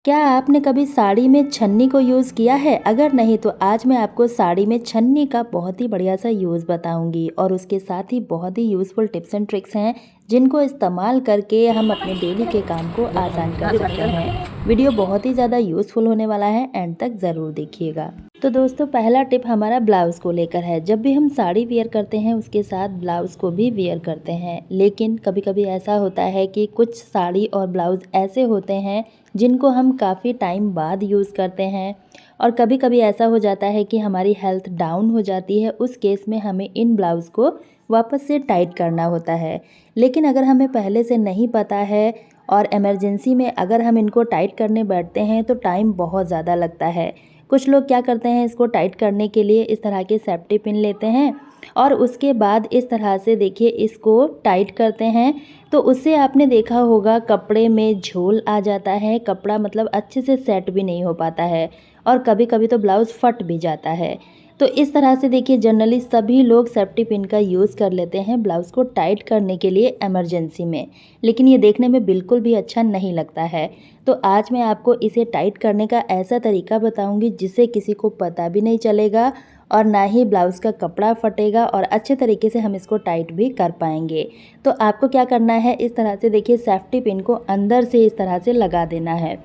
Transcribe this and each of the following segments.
क्या आपने कभी साड़ी में छन्नी को यूज़ किया है? अगर नहीं तो आज मैं आपको साड़ी में छन्नी का बहुत ही बढ़िया सा यूज़ बताऊँगी और उसके साथ ही बहुत ही यूज़फुल टिप्स एंड ट्रिक्स हैं, जिनको इस्तेमाल करके हम अपने डेली के काम को आसान कर सकते हैं। वीडियो बहुत ही ज़्यादा यूज़फुल होने वाला है, एंड तक ज़रूर देखिएगा। तो दोस्तों, पहला टिप हमारा ब्लाउज़ को लेकर है। जब भी हम साड़ी वियर करते हैं उसके साथ ब्लाउज़ को भी वियर करते हैं, लेकिन कभी-कभी ऐसा होता है कि कुछ साड़ी और ब्लाउज़ ऐसे होते हैं जिनको हम काफ़ी टाइम बाद यूज़ करते हैं, और कभी-कभी ऐसा हो जाता है कि हमारी हेल्थ डाउन हो जाती है। उस केस में हमें इन ब्लाउज़ को वापस से टाइट करना होता है। लेकिन अगर हमें पहले से नहीं पता है और इमरजेंसी में अगर हम इनको टाइट करने बैठते हैं तो टाइम बहुत ज़्यादा लगता है। कुछ लोग क्या करते हैं, इसको टाइट करने के लिए इस तरह के सेफ्टी पिन लेते हैं और उसके बाद इस तरह से देखिए इसको टाइट करते हैं। तो उससे आपने देखा होगा कपड़े में झोल आ जाता है, कपड़ा मतलब अच्छे से सेट भी नहीं हो पाता है और कभी-कभी तो ब्लाउज़ फट भी जाता है। तो इस तरह से देखिए जनरली सभी लोग सेफ्टी पिन का यूज़ कर लेते हैं ब्लाउज़ को टाइट करने के लिए इमरजेंसी में, लेकिन ये देखने में बिल्कुल भी अच्छा नहीं लगता है। तो आज मैं आपको इसे टाइट करने का ऐसा तरीका बताऊंगी जिससे किसी को पता भी नहीं चलेगा और ना ही ब्लाउज़ का कपड़ा फटेगा और अच्छे तरीके से हम इसको टाइट भी कर पाएंगे। तो आपको क्या करना है, इस तरह से देखिए सेफ्टी पिन को अंदर से इस तरह से लगा देना है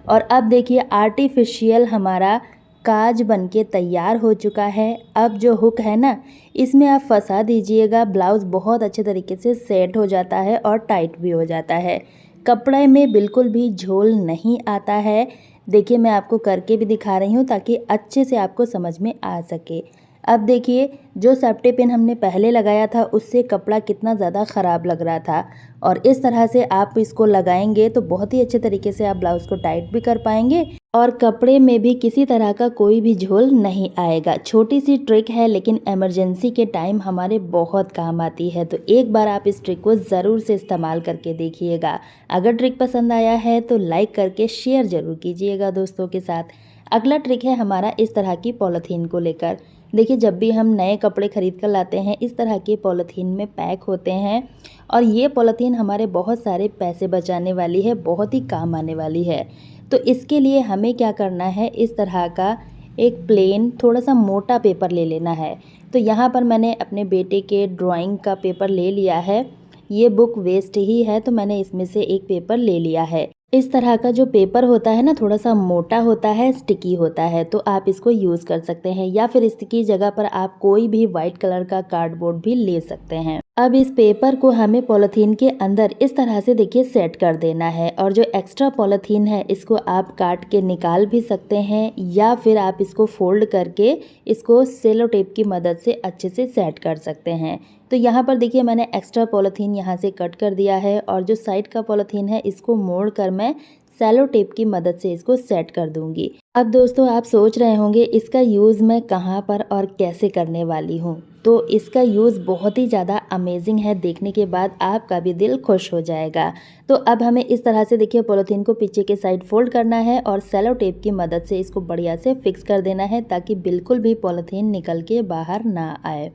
और अब देखिए आर्टिफिशियल हमारा काज बनके तैयार हो चुका है। अब जो हुक है ना, इसमें आप फंसा दीजिएगा, ब्लाउज़ बहुत अच्छे तरीके से सेट हो जाता है और टाइट भी हो जाता है। कपड़े में बिल्कुल भी झोल नहीं आता है। देखिए मैं आपको करके भी दिखा रही हूँ ताकि अच्छे से आपको समझ में आ सके। अब देखिए जो सेफ्टी पिन हमने पहले लगाया था उससे कपड़ा कितना ज़्यादा ख़राब लग रहा था, और इस तरह से आप इसको लगाएंगे तो बहुत ही अच्छे तरीके से आप ब्लाउज़ को टाइट भी कर पाएंगे और कपड़े में भी किसी तरह का कोई भी झोल नहीं आएगा। छोटी सी ट्रिक है लेकिन इमरजेंसी के टाइम हमारे बहुत काम आती है, तो एक बार आप इस ट्रिक को ज़रूर से इस्तेमाल करके देखिएगा। अगर ट्रिक पसंद आया है तो लाइक करके शेयर ज़रूर कीजिएगा दोस्तों के साथ। अगला ट्रिक है हमारा इस तरह की पॉलीथीन को लेकर। देखिए जब भी हम नए कपड़े खरीद कर लाते हैं इस तरह के पॉलीथीन में पैक होते हैं, और ये पॉलीथीन हमारे बहुत सारे पैसे बचाने वाली है, बहुत ही काम आने वाली है। तो इसके लिए हमें क्या करना है, इस तरह का एक प्लेन थोड़ा सा मोटा पेपर ले लेना है। तो यहाँ पर मैंने अपने बेटे के ड्राइंग का पेपर ले लिया है। ये बुक वेस्ट ही है तो मैंने इसमें से एक पेपर ले लिया है। इस तरह का जो पेपर होता है ना, थोड़ा सा मोटा होता है, स्टिकी होता है, तो आप इसको यूज़ कर सकते हैं या फिर इसकी जगह पर आप कोई भी वाइट कलर का कार्डबोर्ड भी ले सकते हैं। अब इस पेपर को हमें पॉलीथीन के अंदर इस तरह से देखिए सेट कर देना है, और जो एक्स्ट्रा पॉलीथीन है इसको आप काट के निकाल भी सकते हैं या फिर आप इसको फोल्ड करके इसको सेलो टेप की मदद से अच्छे से सेट कर सकते हैं। तो यहाँ पर देखिए मैंने एक्स्ट्रा पॉलीथीन यहाँ से कट कर दिया है और जो साइड का पॉलीथीन है इसको मोड़ कर मैं सेलो टेप की मदद से इसको सेट कर दूंगी। अब दोस्तों आप सोच रहे होंगे इसका यूज़ मैं कहाँ पर और कैसे करने वाली हूँ, तो इसका यूज़ बहुत ही ज़्यादा अमेजिंग है, देखने के बाद आपका भी दिल खुश हो जाएगा। तो अब हमें इस तरह से देखिए पॉलीथीन को पीछे के साइड फोल्ड करना है और सेलो टेप की मदद से इसको बढ़िया से फिक्स कर देना है ताकि बिल्कुल भी पॉलीथीन निकल के बाहर ना आए।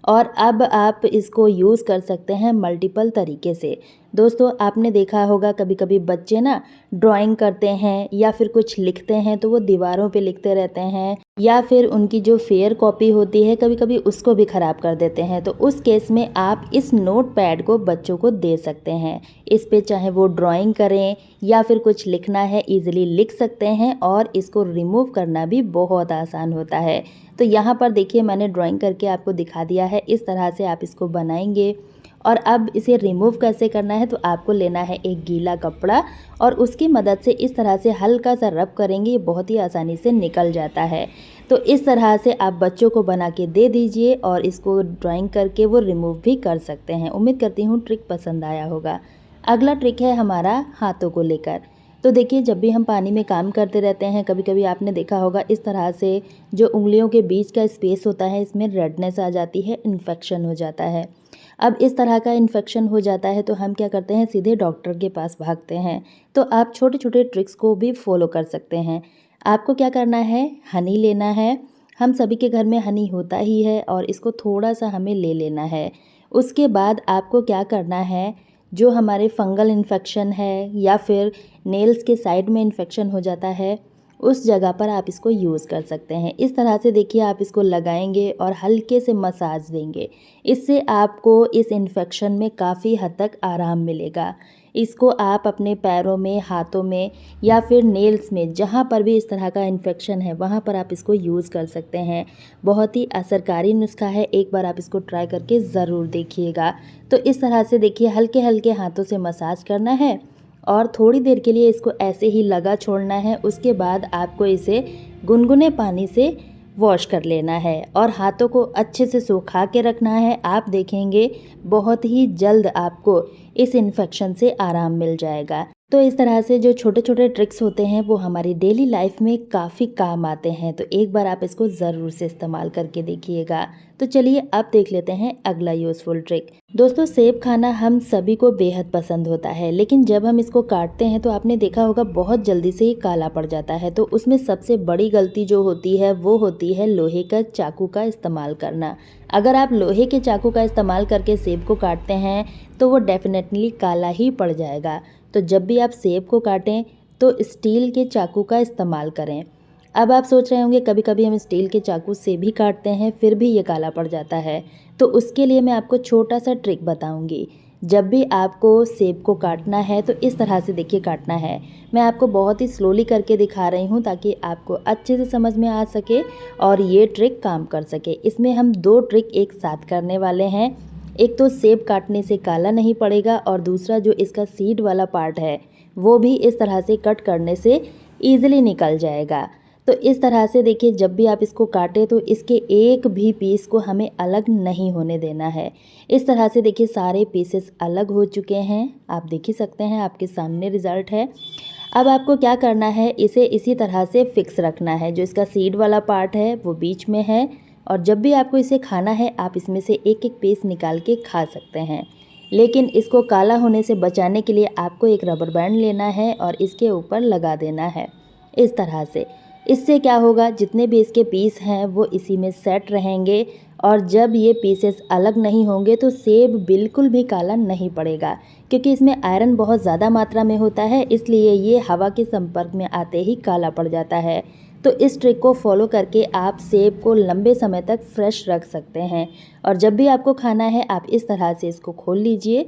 और अब आप इसको यूज़ कर सकते हैं मल्टीपल तरीके से। दोस्तों आपने देखा होगा कभी कभी बच्चे ना ड्राइंग करते हैं या फिर कुछ लिखते हैं तो वो दीवारों पे लिखते रहते हैं, या फिर उनकी जो फेयर कॉपी होती है कभी कभी उसको भी ख़राब कर देते हैं। तो उस केस में आप इस नोट पैड को बच्चों को दे सकते हैं। इस पे चाहे वो ड्राइंग करें या फिर कुछ लिखना है ईजिली लिख सकते हैं, और इसको रिमूव करना भी बहुत आसान होता है। तो यहाँ पर देखिए मैंने ड्राइंग करके आपको दिखा दिया है, इस तरह से आप इसको बनाएंगे। और अब इसे रिमूव कैसे करना है, तो आपको लेना है एक गीला कपड़ा और उसकी मदद से इस तरह से हल्का सा रब करेंगे, ये बहुत ही आसानी से निकल जाता है। तो इस तरह से आप बच्चों को बना के दे दीजिए और इसको ड्राइंग करके वो रिमूव भी कर सकते हैं। उम्मीद करती हूँ ट्रिक पसंद आया होगा। अगला ट्रिक है हमारा हाथों को लेकर। तो देखिए जब भी हम पानी में काम करते रहते हैं कभी कभी आपने देखा होगा इस तरह से जो उंगलियों के बीच का स्पेस होता है इसमें रेडनेस आ जाती है, इन्फेक्शन हो जाता है। अब इस तरह का इन्फेक्शन हो जाता है तो हम क्या करते हैं, सीधे डॉक्टर के पास भागते हैं। तो आप छोटे छोटे ट्रिक्स को भी फॉलो कर सकते हैं। आपको क्या करना है, हनी लेना है। हम सभी के घर में हनी होता ही है और इसको थोड़ा सा हमें ले लेना है। उसके बाद आपको क्या करना है, जो हमारे फंगल इन्फेक्शन है या फिर नेल्स के साइड में इन्फेक्शन हो जाता है, उस जगह पर आप इसको यूज़ कर सकते हैं। इस तरह से देखिए आप इसको लगाएंगे और हल्के से मसाज देंगे। इससे आपको इस इन्फेक्शन में काफ़ी हद तक आराम मिलेगा। इसको आप अपने पैरों में, हाथों में या फिर नेल्स में, जहाँ पर भी इस तरह का इन्फेक्शन है वहाँ पर आप इसको यूज़ कर सकते हैं। बहुत ही असरकारी नुस्खा है, एक बार आप इसको ट्राई करके ज़रूर देखिएगा। तो इस तरह से देखिए हल्के हल्के हाथों से मसाज करना है और थोड़ी देर के लिए इसको ऐसे ही लगा छोड़ना है। उसके बाद आपको इसे गुनगुने पानी से वॉश कर लेना है और हाथों को अच्छे से सुखा के रखना है। आप देखेंगे बहुत ही जल्द आपको इस इन्फेक्शन से आराम मिल जाएगा। तो इस तरह से जो छोटे छोटे ट्रिक्स होते हैं वो हमारी डेली लाइफ में काफ़ी काम आते हैं। तो एक बार आप इसको ज़रूर से इस्तेमाल करके देखिएगा। तो चलिए अब देख लेते हैं अगला यूज़फुल ट्रिक। दोस्तों, सेब खाना हम सभी को बेहद पसंद होता है, लेकिन जब हम इसको काटते हैं तो आपने देखा होगा बहुत जल्दी से ये काला पड़ जाता है। तो उसमें सबसे बड़ी गलती जो होती है वो होती है लोहे का चाकू का इस्तेमाल करना। अगर आप लोहे के चाकू का इस्तेमाल करके सेब को काटते हैं तो वो डेफिनेटली काला ही पड़ जाएगा। तो जब भी आप सेब को काटें तो स्टील के चाकू का इस्तेमाल करें। अब आप सोच रहे होंगे कभी कभी हम स्टील के चाकू से भी काटते हैं फिर भी ये काला पड़ जाता है। तो उसके लिए मैं आपको छोटा सा ट्रिक बताऊंगी। जब भी आपको सेब को काटना है तो इस तरह से देखिए काटना है। मैं आपको बहुत ही स्लोली करके दिखा रही हूँ ताकि आपको अच्छे से समझ में आ सके और ये ट्रिक काम कर सके। इसमें हम दो ट्रिक एक साथ करने वाले हैं। एक तो सेब काटने से काला नहीं पड़ेगा और दूसरा जो इसका सीड वाला पार्ट है वो भी इस तरह से कट करने से ईजिली निकल जाएगा। तो इस तरह से देखिए जब भी आप इसको काटें तो इसके एक भी पीस को हमें अलग नहीं होने देना है। इस तरह से देखिए सारे पीसेस अलग हो चुके हैं। आप देख ही सकते हैं, आपके सामने रिज़ल्ट है। अब आपको क्या करना है, इसे इसी तरह से फिक्स रखना है। जो इसका सीड वाला पार्ट है वो बीच में है और जब भी आपको इसे खाना है आप इसमें से एक एक पीस निकाल के खा सकते हैं। लेकिन इसको काला होने से बचाने के लिए आपको एक रबर बैंड लेना है और इसके ऊपर लगा देना है इस तरह से। इससे क्या होगा, जितने भी इसके पीस हैं वो इसी में सेट रहेंगे और जब ये पीसेस अलग नहीं होंगे तो सेब बिल्कुल भी काला नहीं पड़ेगा। क्योंकि इसमें आयरन बहुत ज़्यादा मात्रा में होता है, इसलिए ये हवा के संपर्क में आते ही काला पड़ जाता है। तो इस ट्रिक को फॉलो करके आप सेब को लंबे समय तक फ्रेश रख सकते हैं और जब भी आपको खाना है आप इस तरह से इसको खोल लीजिए।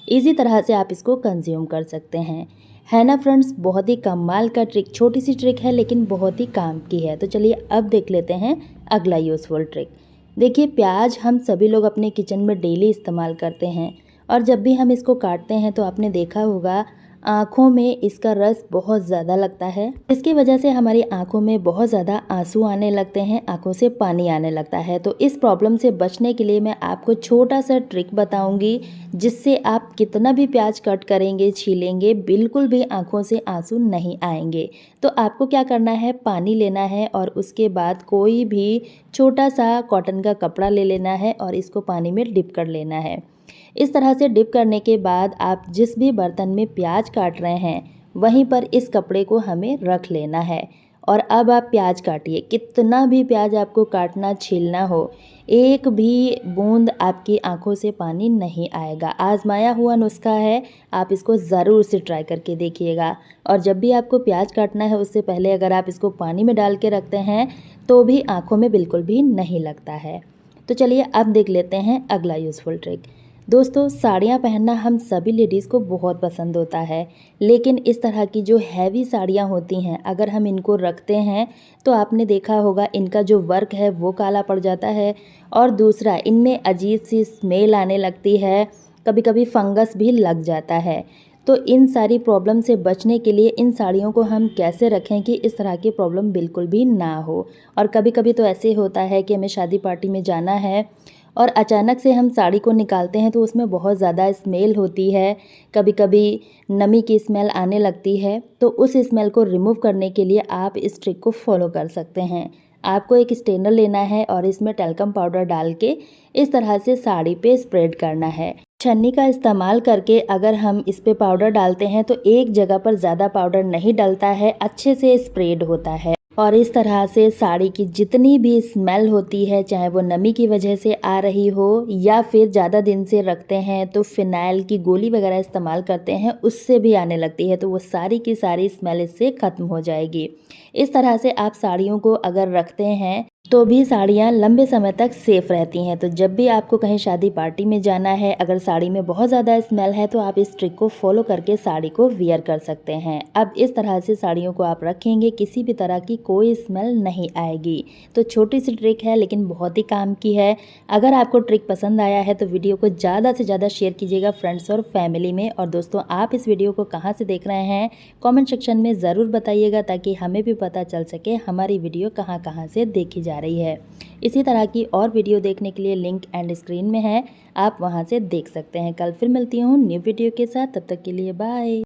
इसी तरह से आप इसको कंज्यूम कर सकते हैं। है ना फ्रेंड्स, बहुत ही कमाल का ट्रिक, छोटी सी ट्रिक है लेकिन बहुत ही काम की है। तो चलिए अब देख लेते हैं अगला यूज़फुल ट्रिक। देखिए प्याज हम सभी लोग अपने किचन में डेली इस्तेमाल करते हैं और जब भी हम इसको काटते हैं तो आपने देखा होगा आँखों में इसका रस बहुत ज़्यादा लगता है। इसकी वजह से हमारी आँखों में बहुत ज़्यादा आंसू आने लगते हैं, आँखों से पानी आने लगता है। तो इस प्रॉब्लम से बचने के लिए मैं आपको छोटा सा ट्रिक बताऊंगी जिससे आप कितना भी प्याज कट करेंगे, छीलेंगे, बिल्कुल भी आँखों से आंसू नहीं आएंगे। तो आपको क्या करना है, पानी लेना है और उसके बाद कोई भी छोटा सा कॉटन का कपड़ा ले लेना है और इसको पानी में डिप कर लेना है। इस तरह से डिप करने के बाद आप जिस भी बर्तन में प्याज काट रहे हैं वहीं पर इस कपड़े को हमें रख लेना है और अब आप प्याज काटिए। कितना भी प्याज आपको काटना, छीलना हो, एक भी बूंद आपकी आंखों से पानी नहीं आएगा। आजमाया हुआ नुस्खा है, आप इसको ज़रूर से ट्राई करके देखिएगा। और जब भी आपको प्याज काटना है उससे पहले अगर आप इसको पानी में डाल के रखते हैं तो भी आंखों में बिल्कुल भी नहीं लगता है। तो चलिए अब देख लेते हैं अगला यूज़फुल ट्रिक। दोस्तों, साड़ियाँ पहनना हम सभी लेडीज़ को बहुत पसंद होता है, लेकिन इस तरह की जो हैवी साड़ियाँ होती हैं अगर हम इनको रखते हैं तो आपने देखा होगा इनका जो वर्क है वो काला पड़ जाता है और दूसरा इनमें अजीब सी स्मेल आने लगती है, कभी कभी फंगस भी लग जाता है। तो इन सारी प्रॉब्लम से बचने के लिए इन साड़ियों को हम कैसे रखें कि इस तरह की प्रॉब्लम बिल्कुल भी ना हो। और कभी कभी तो ऐसे होता है कि हमें शादी पार्टी में जाना है और अचानक से हम साड़ी को निकालते हैं तो उसमें बहुत ज़्यादा स्मेल होती है, कभी कभी नमी की स्मेल आने लगती है। तो उस स्मेल को रिमूव करने के लिए आप इस ट्रिक को फॉलो कर सकते हैं। आपको एक स्ट्रेनर लेना है और इसमें टैल्कम पाउडर डाल के इस तरह से साड़ी पे स्प्रेड करना है। छन्नी का इस्तेमाल करके अगर हम इस पे पाउडर डालते हैं तो एक जगह पर ज़्यादा पाउडर नहीं डलता है, अच्छे से स्प्रेड होता है। और इस तरह से साड़ी की जितनी भी स्मेल होती है, चाहे वो नमी की वजह से आ रही हो या फिर ज़्यादा दिन से रखते हैं तो फ़िनाइल की गोली वगैरह इस्तेमाल करते हैं, उससे भी आने लगती है, तो वो सारी की सारी स्मेल इससे ख़त्म हो जाएगी। इस तरह से आप साड़ियों को अगर रखते हैं तो भी साड़ियाँ लंबे समय तक सेफ़ रहती हैं। तो जब भी आपको कहीं शादी पार्टी में जाना है, अगर साड़ी में बहुत ज़्यादा स्मेल है तो आप इस ट्रिक को फ़ॉलो करके साड़ी को वियर कर सकते हैं। अब इस तरह से साड़ियों को आप रखेंगे, किसी भी तरह की कोई स्मेल नहीं आएगी। तो छोटी सी ट्रिक है लेकिन बहुत ही काम की है। अगर आपको ट्रिक पसंद आया है तो वीडियो को ज़्यादा से ज़्यादा शेयर कीजिएगा फ्रेंड्स और फैमिली में। और दोस्तों, आप इस वीडियो को कहाँ से देख रहे हैं कमेंट सेक्शन में ज़रूर बताइएगा, ताकि हमें भी पता चल सके हमारी वीडियो कहाँ कहाँ से देखी जा रही है। इसी तरह की और वीडियो देखने के लिए लिंक एंड स्क्रीन में है, आप वहां से देख सकते हैं। कल फिर मिलती हूँ न्यू वीडियो के साथ, तब तक के लिए बाय।